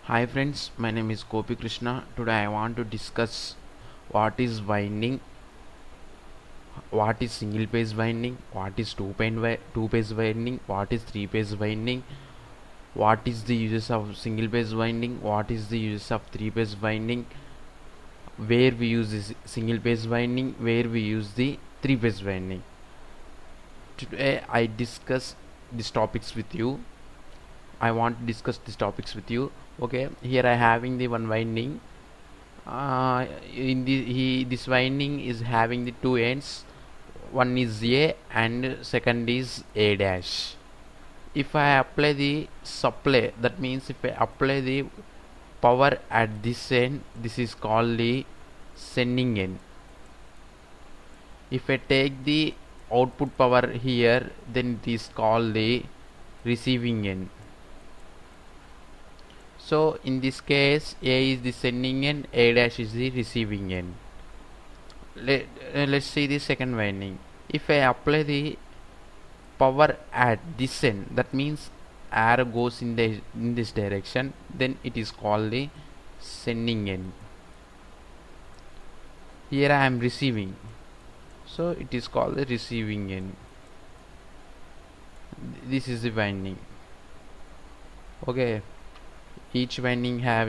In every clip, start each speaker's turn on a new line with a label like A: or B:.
A: Hi friends, my name is Gopi Krishna. Today I want to discuss what is winding, what is single phase winding, what is two phase winding, what is three phase winding, what is the uses of single phase winding, what is the uses of three phase winding, where we use this single phase winding, where we use the three phase winding. Today I discuss these topics with you. I want to discuss these topics with you. Okay, here I having the one winding. This winding is having the two ends. One is A and second is A dash. If I apply the supply, that means if I apply the power at this end, this is called the sending end. If I take the output power here, then it is called the receiving end. So in this case, A is the sending end, A dash is the receiving end. Let's see the second winding. If I apply the power at this end, that means arrow goes in this direction, then it is called the sending end. Here I am receiving, so it is called the receiving end. This is the winding. Okay, each winding have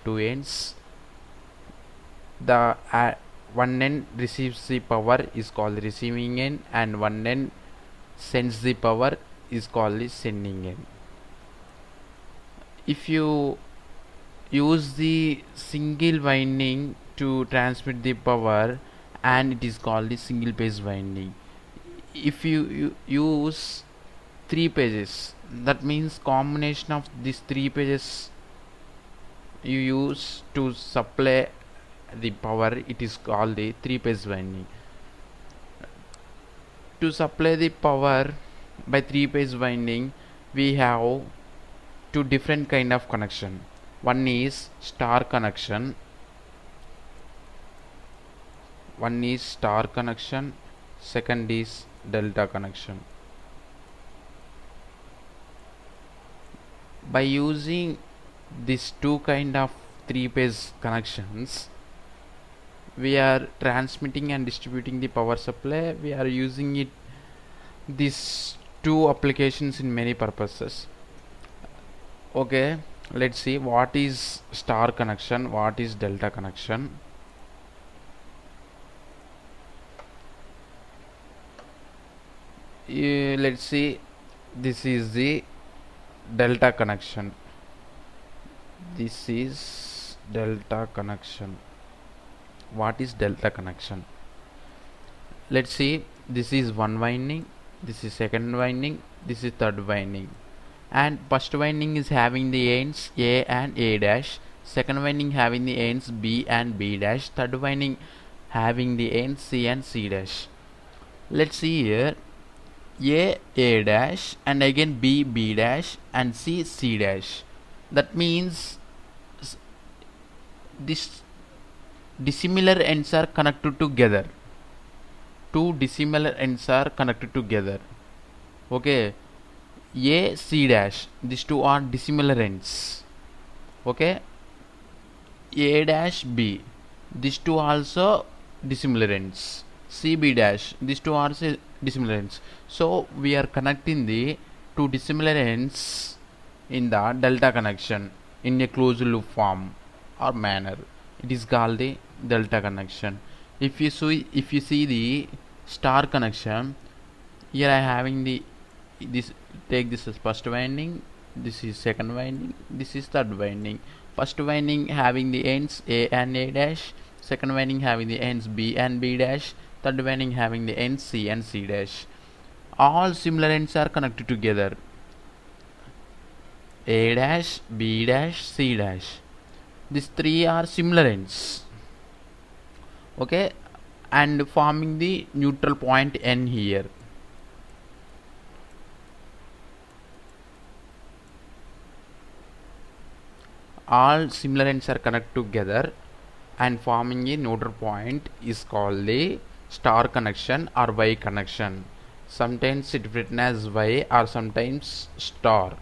A: two ends. The one end receives the power is called the receiving end, and one end sends the power is called the sending end. If you use the single winding to transmit the power, and it is called the single phase winding. If you use three pages, that means combination of these three pages you use to supply the power, it is called the three phase winding. To supply the power by three phase winding, we have two different kind of connection. One is star connection, second is delta connection. By using these two kind of three phase connections, we are transmitting and distributing the power supply. We are using it these two applications in many purposes. Okay, let's see what is star connection, what is delta connection. Let's see, this is the delta connection. This is delta connection. What is delta connection? Let's see, this is one winding, this is second winding, this is third winding, and first winding is having the ends A and A dash, second winding having the ends B and B dash, third winding having the ends C and C dash. Let's see here, A dash, and again B dash, and C dash. That means this dissimilar ends are connected together. Two dissimilar ends are connected together. Okay, C dash, these two are dissimilar ends. Okay, A dash B, these two also dissimilar ends. B dash, these two are dissimilar ends. So we are connecting the two dissimilar ends in the delta connection in a closed loop form or manner. It is called the delta connection. If you see the star connection, here I having this. Take this as first winding, this is second winding, this is third winding. First winding having the ends A and A dash, second winding having the ends B and B dash, third winding having the ends C and C dash. All similar ends are connected together. A dash, B dash, C dash. These three are similar ends. Okay, and forming the neutral point N here. All similar ends are connected together and forming a neutral point is called the star connection or Y connection. Sometimes it written as Y or sometimes star.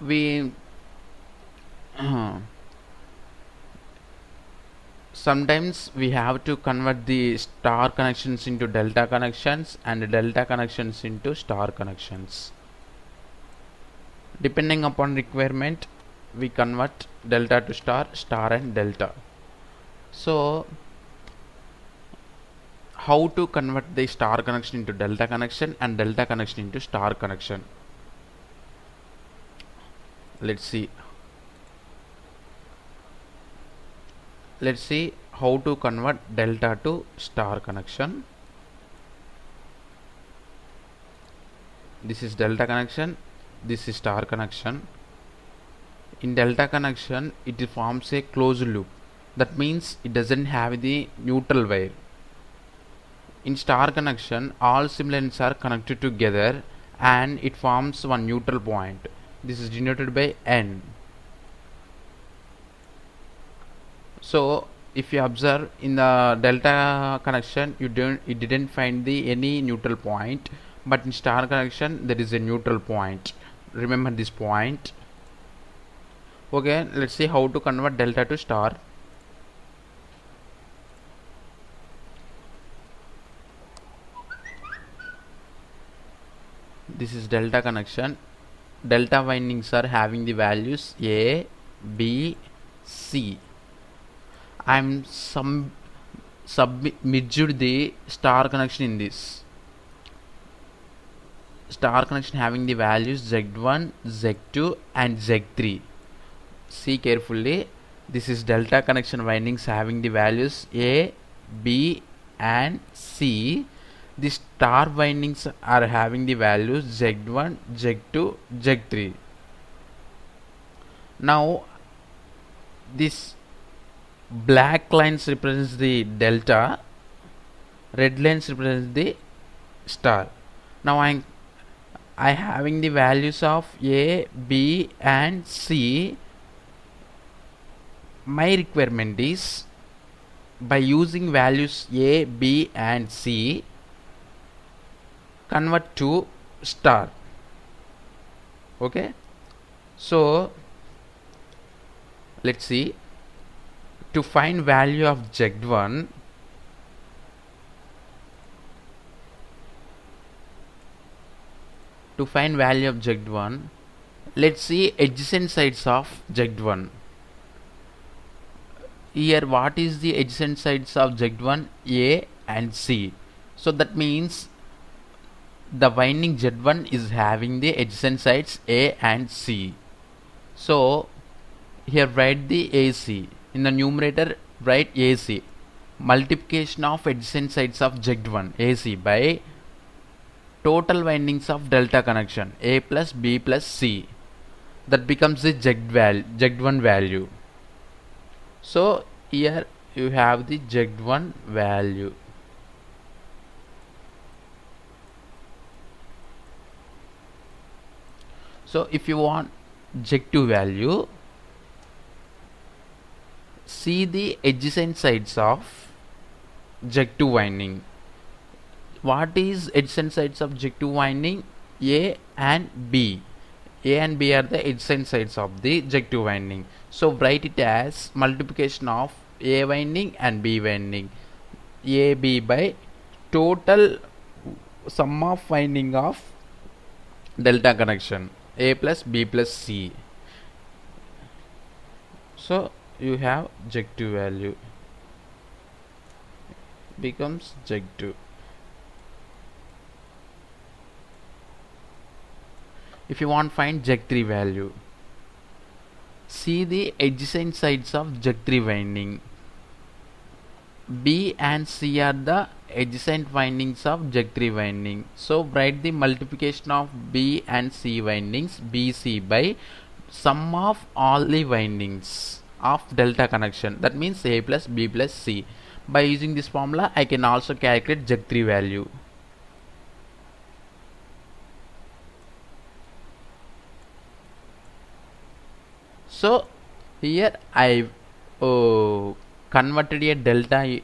A: we sometimes we have to convert the star connections into delta connections and delta connections into star connections. Depending upon requirement, we convert delta to star, star and delta. So how to convert the star connection into delta connection and delta connection into star connection? Let's see how to convert delta to star connection. This is delta connection, this is star connection. In delta connection, it forms a closed loop. That means it doesn't have the neutral wire. In star connection, all simulants are connected together and it forms one neutral point. This is denoted by N. So if you observe in the delta connection, it didn't find any neutral point, but in star connection there is a neutral point. Remember this point. Okay, let's see how to convert delta to star. This is delta connection. Delta windings are having the values A, B, C. I'm submerged the star connection in this. Star connection having the values Z1, Z2 and Z3. See carefully. This is delta connection windings having the values A, B and C. The star windings are having the values Z1, Z2, Z3. Now this black lines represents the delta, red lines represents the star. Now I having the values of A, B and C. My requirement is, by using values A, B and C, convert to star. Okay, so let's see. To find value of Z1, let's see adjacent sides of Z1. Here what is the adjacent sides of Z1? A and C. So that means the winding Z1 is having the adjacent sides A and C. So here write the AC. In the numerator write AC. Multiplication of adjacent sides of Z1 AC by total windings of delta connection A plus B plus C. That becomes the Z1 value. So here you have the Z1 value. So if you want Z2 value, see the adjacent sides of Z2 winding. What is adjacent sides of Z2 winding? A and B. A and B are the adjacent sides of the Z2 winding. So write it as multiplication of A winding and B winding. AB by total sum of winding of delta connection A plus B plus C. So you have Z2 value becomes Z2. If you want find Z3 value, see the adjacent sides of Z3 winding. B and C are the adjacent windings of Z3 winding. So write the multiplication of B and C windings BC by sum of all the windings of delta connection. That means A plus B plus C. By using this formula, I can also calculate Z3 value. So here I converted a delta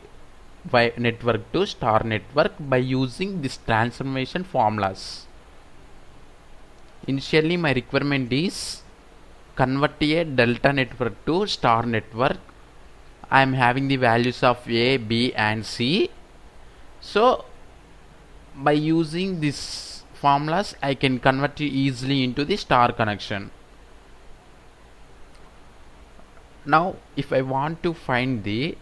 A: network to star network by using this transformation formulas. Initially my requirement is convert a delta network to star network. I am having the values of A, B and C. So by using these formulas I can convert it easily into the star connection. Now if I want to find the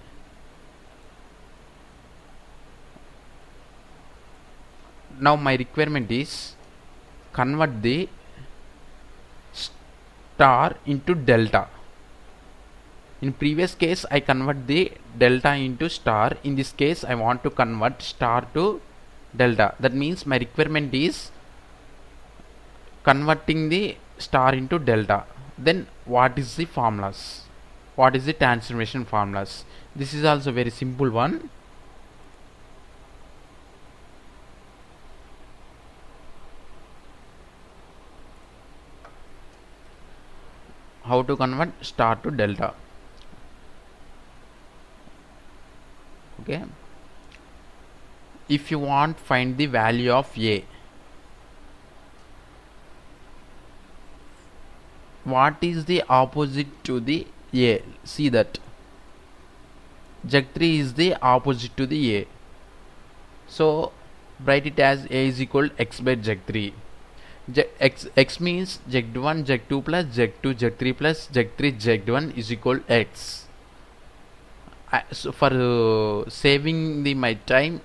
A: now my requirement is convert the star into delta. In previous case I convert the delta into star. In this case I want to convert star to delta. That means my requirement is converting the star into delta. Then what is the formulas? What is the transformation formulas? This is also very simple one. How to convert star to delta. Okay, if you want find the value of A, what is the opposite to the A? See that Z3 is the opposite to the A, so write it as A is equal to x by Z3. X means Z1 Z2 plus Z2 Z3 plus Z3 Z1 is equal to X. So for saving my time,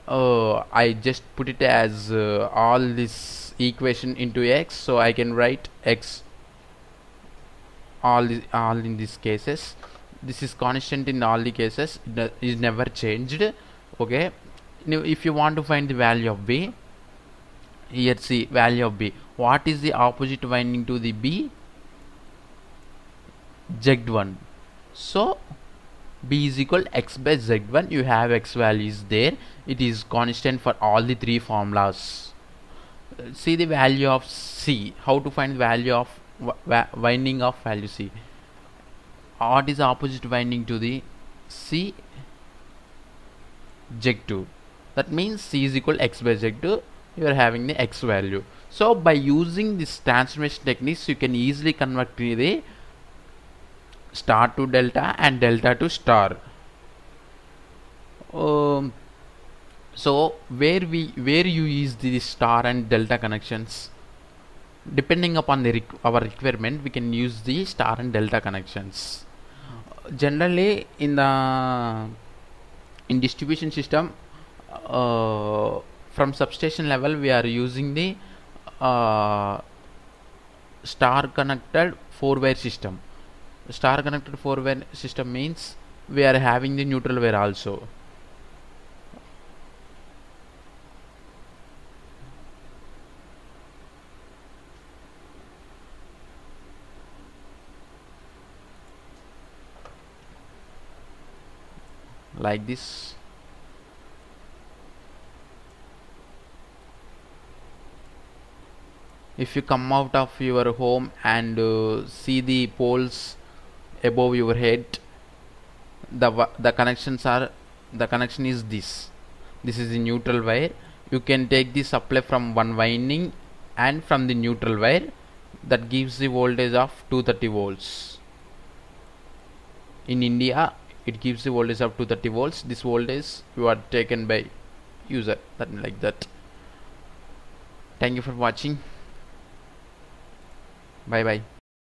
A: I just put it as all this equation into X, so I can write X all in these cases. This is constant in all the cases, it is never changed. Okay, now if you want to find the value of B, here see value of B. What is the opposite winding to the B? Z1. So B is equal to x by Z1. You have X values there. It is constant for all the three formulas. See the value of C. How to find the value of winding of value C? What is the opposite winding to the C? Z2. That means C is equal to x by Z2. You are having the X value. So by using this transformation techniques, you can easily convert the star to delta and delta to star. So where you use the star and delta connections, depending upon our requirement, we can use the star and delta connections. Generally in distribution system, from substation level we are using the star connected 4-wire system. Star connected 4-wire system means we are having the neutral wire also. Like this. If you come out of your home and see the poles above your head, the connection is this is the neutral wire. You can take the supply from one winding and from the neutral wire, that gives the voltage of 230 volts. In India it gives the voltage of 230 volts. This voltage you are taken by user, that like that. Thank you for watching. Bye bye.